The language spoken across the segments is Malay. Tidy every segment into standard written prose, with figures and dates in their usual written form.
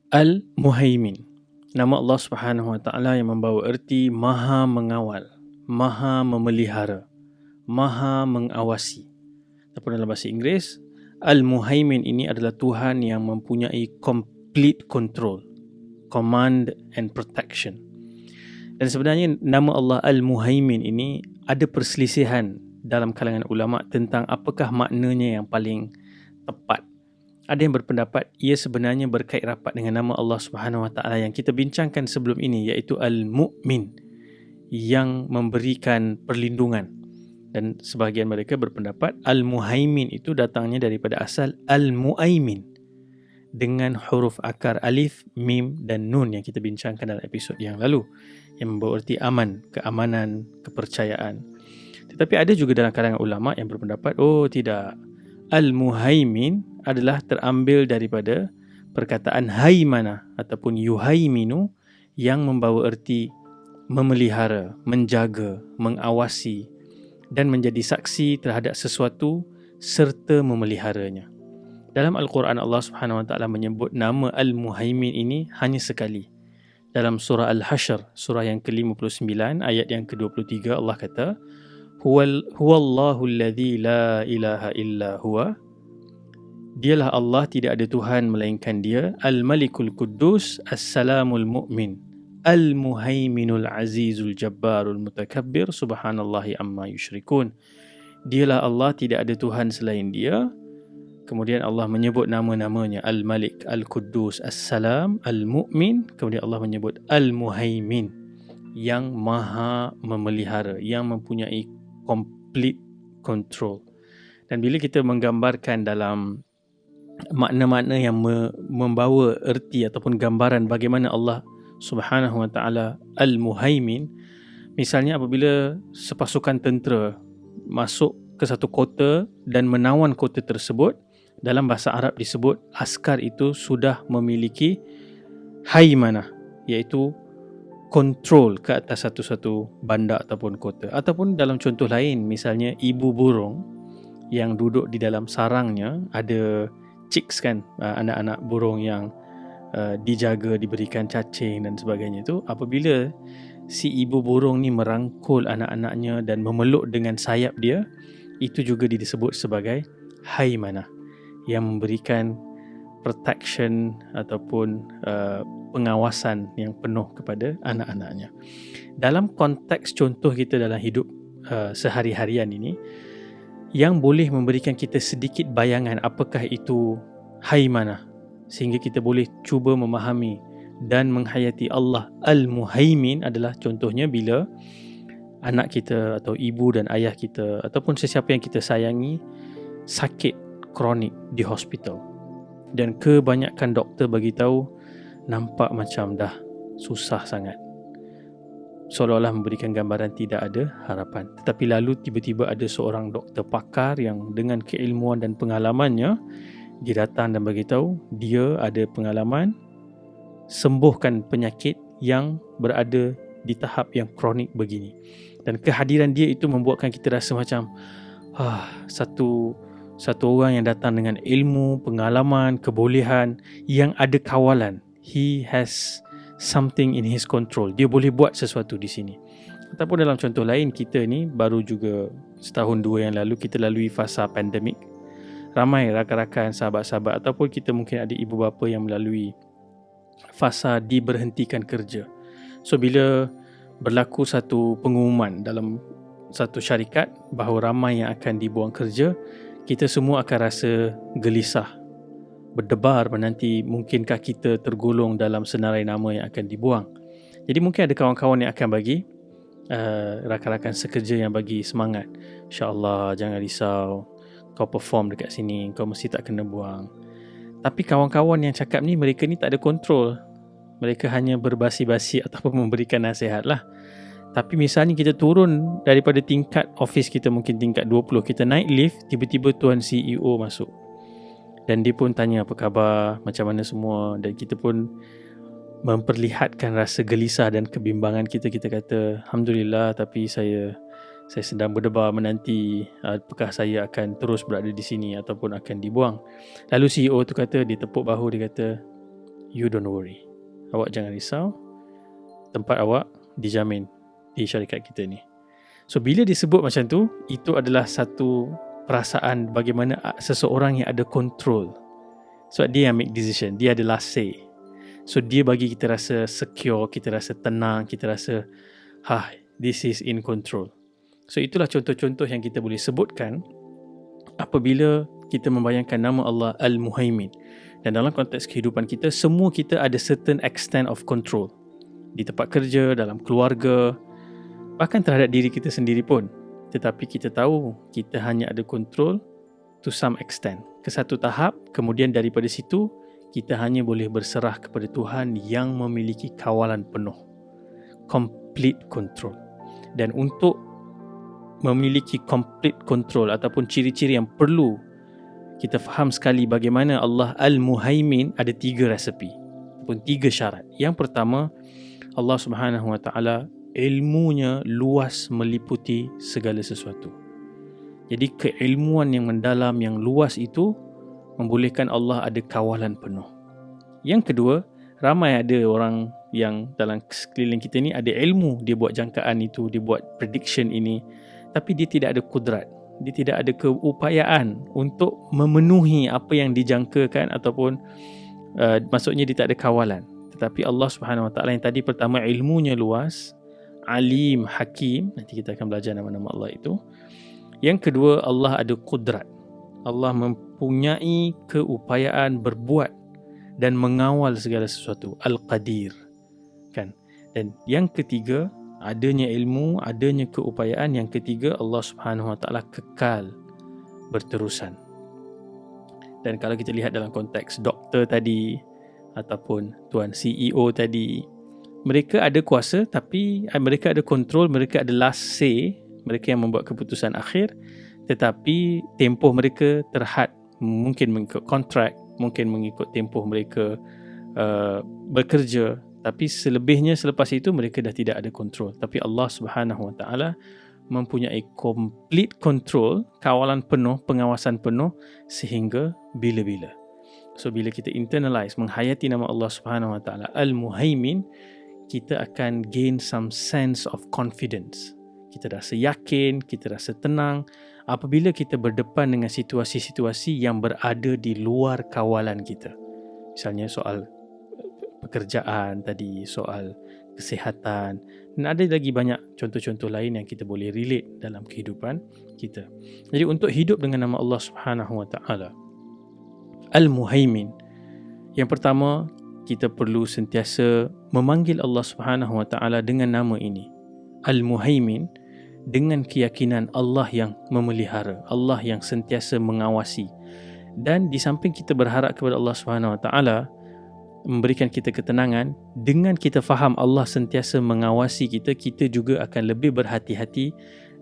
Al-Muhaimin. Nama Allah Subhanahu Wa Taala yang membawa erti Maha mengawal, Maha memelihara, Maha mengawasi. Ataupun dalam bahasa Inggeris, Al-Muhaimin ini adalah Tuhan yang mempunyai complete control, command and protection. Dan sebenarnya nama Allah Al-Muhaimin ini ada perselisihan dalam kalangan ulama tentang apakah maknanya yang paling tepat. Ada yang berpendapat ia sebenarnya berkait rapat dengan nama Allah Subhanahu Wa Taala yang kita bincangkan sebelum ini, iaitu Al-Mu'min, yang memberikan perlindungan. Dan sebahagian mereka berpendapat Al-Muhaimin itu datangnya daripada asal Al-Mu'aimin dengan huruf akar alif, mim dan nun yang kita bincangkan dalam episod yang lalu, yang membawa erti aman, keamanan, kepercayaan. Tetapi ada juga dalam kalangan ulama yang berpendapat, oh tidak, Al-Muhaimin adalah terambil daripada perkataan haimana ataupun yuhaiminu yang membawa erti memelihara, menjaga, mengawasi dan menjadi saksi terhadap sesuatu serta memeliharanya. Dalam Al-Quran, Allah Subhanahu Wa Taala menyebut nama Al-Muhaimin ini hanya sekali. Dalam surah Al-Hashr, surah yang ke-59 ayat yang ke-23, Allah kata, Huwallahu alladhi la ilaha illa huwa. Dialah Allah, tidak ada Tuhan melainkan Dia. Al-Malikul Quddus, As-Salamul Mu'min, Al-Muhaiminul Azizul Jabbarul Mutakabbir, Subhanallahi amma yushrikun. Dialah Allah, tidak ada Tuhan selain Dia. Kemudian Allah menyebut nama-namanya, Al-Malik, Al-Quddus, As-Salam, Al-Mu'min. Kemudian Allah menyebut Al-Muhaimin, yang maha memelihara, yang mempunyai complete control. Dan bila kita menggambarkan dalam makna-makna yang membawa erti ataupun gambaran bagaimana Allah Subhanahu Wa Taala Al-Muhaimin, misalnya apabila sepasukan tentera masuk ke satu kota dan menawan kota tersebut, dalam bahasa Arab disebut askar itu sudah memiliki haimanah, iaitu kontrol ke atas satu-satu bandar ataupun kota. Ataupun dalam contoh lain, misalnya ibu burung yang duduk di dalam sarangnya, ada chicks kan, anak-anak burung yang dijaga, diberikan cacing dan sebagainya itu. Apabila si ibu burung ni merangkul anak-anaknya dan memeluk dengan sayap dia, itu juga disebut sebagai haimanah, yang memberikan protection ataupun pengawasan yang penuh kepada anak-anaknya. Dalam konteks contoh kita dalam hidup sehari-harian ini, yang boleh memberikan kita sedikit bayangan apakah itu haimanah, sehingga kita boleh cuba memahami dan menghayati Allah Al-Muhaimin adalah contohnya bila anak kita atau ibu dan ayah kita ataupun sesiapa yang kita sayangi sakit kronik di hospital, dan kebanyakan doktor bagi tahu nampak macam dah susah sangat, seolah-olah memberikan gambaran tidak ada harapan. Tetapi lalu tiba-tiba ada seorang doktor pakar yang dengan keilmuan dan pengalamannya, dia datang dan bagi tahu dia ada pengalaman sembuhkan penyakit yang berada di tahap yang kronik begini. Dan kehadiran dia itu membuatkan kita rasa macam satu orang yang datang dengan ilmu, pengalaman, kebolehan, yang ada kawalan. He has something in his control. Dia boleh buat sesuatu di sini. Ataupun dalam contoh lain, kita ni baru juga setahun dua yang lalu kita lalui fasa pandemik. Ramai rakan-rakan, sahabat-sahabat ataupun kita mungkin ada ibu bapa yang melalui fasa diberhentikan kerja. So bila berlaku satu pengumuman dalam satu syarikat bahawa ramai yang akan dibuang kerja, kita semua akan rasa gelisah, berdebar menanti mungkinkah kita tergolong dalam senarai nama yang akan dibuang. Jadi mungkin ada kawan-kawan yang akan bagi rakan-rakan sekerja yang bagi semangat, InsyaAllah jangan risau, kau perform dekat sini, kau mesti tak kena buang. Tapi kawan-kawan yang cakap ni, mereka ni tak ada kontrol. Mereka hanya berbasi-basi ataupun memberikan nasihat lah. Tapi misalnya kita turun daripada tingkat office kita, mungkin tingkat 20, kita naik lift, tiba-tiba tuan CEO masuk. Dan dia pun tanya apa khabar, macam mana semua. Dan kita pun memperlihatkan rasa gelisah dan kebimbangan kita. Kita kata, Alhamdulillah, tapi saya sedang berdebar menanti apakah saya akan terus berada di sini ataupun akan dibuang. Lalu CEO tu kata, dia tepuk bahu, dia kata, You don't worry. Awak jangan risau. Tempat awak dijamin di syarikat kita ni. So bila disebut macam tu, itu adalah satu perasaan bagaimana seseorang yang ada control. So dia yang make decision, dia ada last say. So dia bagi kita rasa secure, kita rasa tenang, kita rasa this is in control. So itulah contoh-contoh yang kita boleh sebutkan apabila kita membayangkan nama Allah Al-Muhaimin. Dan dalam konteks kehidupan kita, semua kita ada certain extent of control. Di tempat kerja, dalam keluarga, bahkan terhadap diri kita sendiri pun. Tetapi kita tahu kita hanya ada control to some extent, ke satu tahap. Kemudian daripada situ kita hanya boleh berserah kepada Tuhan yang memiliki kawalan penuh, complete control. Dan untuk memiliki complete control ataupun ciri-ciri yang perlu kita faham sekali bagaimana Allah Al-Muhaimin, ada 3 resepi ataupun 3 syarat. Yang pertama, Allah Subhanahu Wa Taala ilmunya luas meliputi segala sesuatu. Jadi keilmuan yang mendalam, yang luas itu membolehkan Allah ada kawalan penuh. Yang kedua, ramai ada orang yang dalam sekeliling kita ni ada ilmu, dia buat jangkaan itu, dia buat prediction ini, tapi dia tidak ada kudrat, dia tidak ada keupayaan untuk memenuhi apa yang dijangkakan ataupun maksudnya dia tak ada kawalan. Tetapi Allah Subhanahu Wa Taala yang tadi pertama ilmunya luas, Alim, Hakim, nanti kita akan belajar nama-nama Allah itu. Yang kedua, Allah ada kudrat. Allah mempunyai keupayaan berbuat dan mengawal segala sesuatu. Al-Qadir. Kan? Dan yang ketiga, adanya ilmu, adanya keupayaan. Yang ketiga, Allah Subhanahu Wa Taala kekal berterusan. Dan kalau kita lihat dalam konteks doktor tadi ataupun tuan CEO tadi, mereka ada kuasa, tapi mereka ada kontrol, mereka ada last say, mereka yang membuat keputusan akhir, tetapi tempoh mereka terhad, mungkin mengikut kontrak, mungkin mengikut tempoh mereka bekerja, tapi selebihnya selepas itu mereka dah tidak ada kontrol. Tapi Allah Subhanahu Wa Taala mempunyai complete control, kawalan penuh, pengawasan penuh sehingga bila-bila. So bila kita internalize, menghayati nama Allah Subhanahu Wa Taala Al-Muhaimin, kita akan gain some sense of confidence. Kita rasa yakin, kita rasa tenang apabila kita berdepan dengan situasi-situasi yang berada di luar kawalan kita. Misalnya soal pekerjaan tadi, soal kesihatan, dan ada lagi banyak contoh-contoh lain yang kita boleh relate dalam kehidupan kita. Jadi untuk hidup dengan nama Allah Subhanahu Wa Taala Al-Muhaimin, yang pertama, kita perlu sentiasa memanggil Allah Subhanahu Wa Taala dengan nama ini, Al-Muhaimin, dengan keyakinan Allah yang memelihara, Allah yang sentiasa mengawasi. Dan di samping kita berharap kepada Allah Subhanahu Wa Taala memberikan kita ketenangan, dengan kita faham Allah sentiasa mengawasi kita, kita juga akan lebih berhati-hati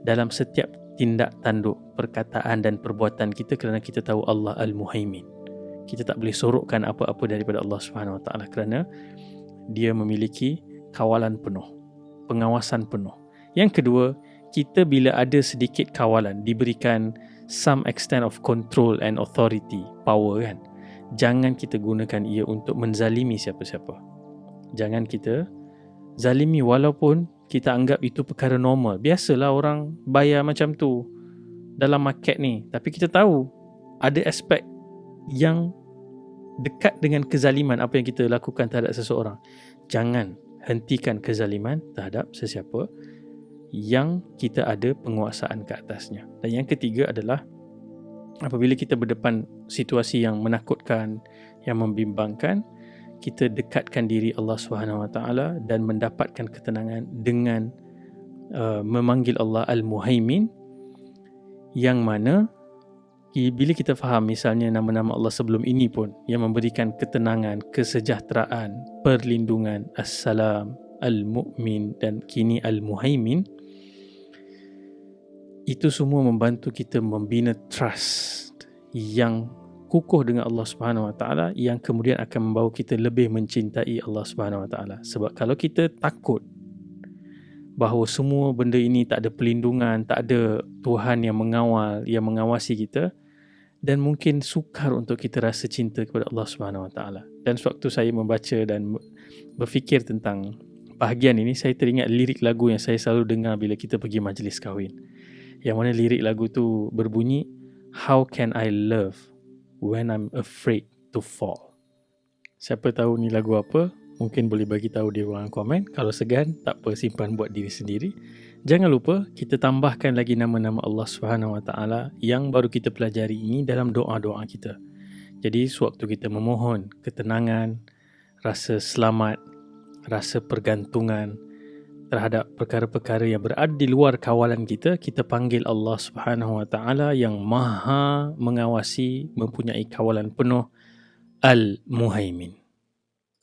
dalam setiap tindak tanduk, perkataan dan perbuatan kita, kerana kita tahu Allah Al-Muhaimin. Kita tak boleh sorokkan apa-apa daripada Allah Subhanahu Wa Taala kerana dia memiliki kawalan penuh, pengawasan penuh. Yang kedua, kita bila ada sedikit kawalan, diberikan some extent of control and authority, power kan, jangan kita gunakan ia untuk menzalimi siapa-siapa. Jangan kita zalimi walaupun kita anggap itu perkara normal. Biasalah orang bayar macam tu dalam market ni, tapi kita tahu ada aspek yang dekat dengan kezaliman apa yang kita lakukan terhadap seseorang. Jangan hentikan kezaliman terhadap sesiapa yang kita ada penguasaan ke atasnya. Dan yang ketiga adalah apabila kita berdepan situasi yang menakutkan, yang membimbangkan, kita dekatkan diri Allah Subhanahu Wa Taala dan mendapatkan ketenangan dengan memanggil Allah Al-Muhaimin, yang mana bila kita faham misalnya nama-nama Allah sebelum ini pun yang memberikan ketenangan, kesejahteraan, perlindungan, As-Salam, Al-Mu'min dan kini Al-Muhaimin, itu semua membantu kita membina trust yang kukuh dengan Allah Subhanahu Wa Taala, yang kemudian akan membawa kita lebih mencintai Allah Subhanahu Wa Taala. Sebab kalau kita takut bahawa semua benda ini tak ada perlindungan, tak ada Tuhan yang mengawal, yang mengawasi kita, dan mungkin sukar untuk kita rasa cinta kepada Allah Subhanahu Wa Taala. Dan sewaktu saya membaca dan berfikir tentang bahagian ini, saya teringat lirik lagu yang saya selalu dengar bila kita pergi majlis kahwin. Yang mana lirik lagu tu berbunyi, "How can I love when I'm afraid to fall?" Siapa tahu ni lagu apa? Mungkin boleh bagi tahu di ruangan komen. Kalau segan, tak apa, simpan buat diri sendiri. Jangan lupa kita tambahkan lagi nama-nama Allah SWT yang baru kita pelajari ini dalam doa-doa kita. Jadi sewaktu kita memohon ketenangan, rasa selamat, rasa pergantungan terhadap perkara-perkara yang berada di luar kawalan kita, kita panggil Allah SWT yang maha mengawasi, mempunyai kawalan penuh, Al-Muhaimin.